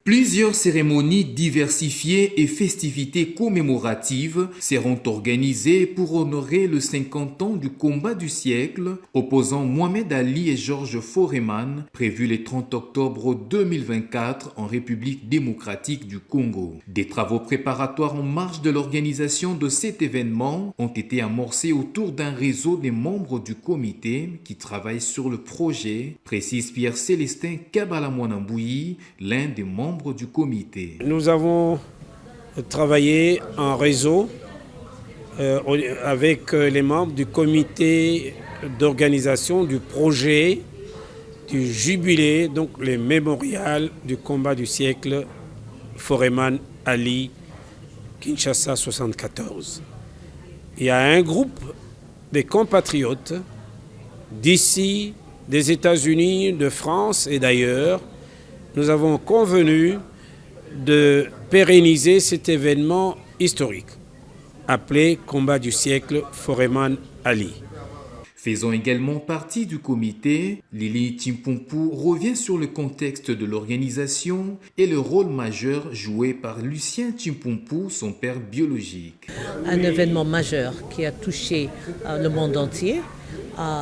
Plusieurs cérémonies diversifiées et festivités commémoratives seront organisées pour honorer le 50 ans du combat du siècle opposant Mohamed Ali et Georges Foreman, prévu le 30 octobre 2024 en République démocratique du Congo. Des travaux préparatoires en marge de l'organisation de cet événement ont été amorcés autour d'un réseau des membres du comité qui travaillent sur le projet, précise Pierre-Célestin Kabala-Mwanambouyi, l'un des membres du comité. Nous avons travaillé en réseau avec les membres du comité d'organisation du projet du jubilé, donc le mémorial du combat du siècle Foreman Ali, Kinshasa 74. Il y a un groupe de compatriotes d'ici, des États-Unis, de France et d'ailleurs. Nous avons convenu de pérenniser cet événement historique, appelé Combat du siècle Foreman Ali. Faisant également partie du comité, Lili Timpumpu revient sur le contexte de l'organisation et le rôle majeur joué par Lucien Timpumpu, son père biologique. Un événement majeur qui a touché le monde entier.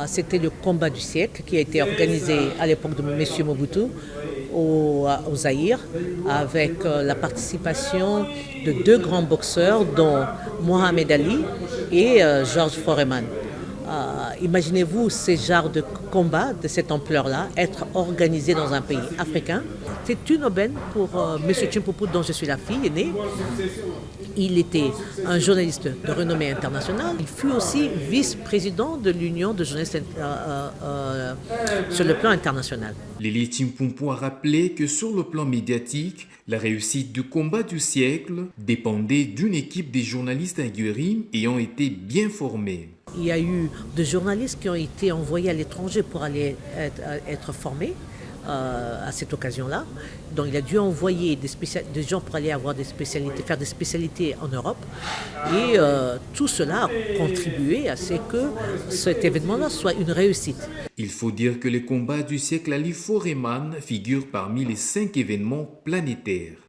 C'était le combat du siècle qui a été organisé à l'époque de M. Mobutu au Zaïre avec la participation de deux grands boxeurs dont Mohamed Ali et Georges Foreman. Imaginez-vous ces genres de combats de cette ampleur-là être organisés dans un pays africain. C'est une aubaine pour M. Timpumpu dont je suis la fille aînée. Il était un journaliste de renommée internationale. Il fut aussi vice-président de l'Union de journalistes sur le plan international. Lili Timpumpu a rappelé que sur le plan médiatique, la réussite du combat du siècle dépendait d'une équipe de journalistes aguerris ayant été bien formés. Il y a eu des journalistes qui ont été envoyés à l'étranger pour aller être formés à cette occasion-là. Donc il a dû envoyer des gens pour aller avoir des spécialités, faire des spécialités en Europe. Et tout cela a contribué à ce que cet événement-là soit une réussite. Il faut dire que le combat du siècle Ali Foreman figure parmi les 5 événements planétaires.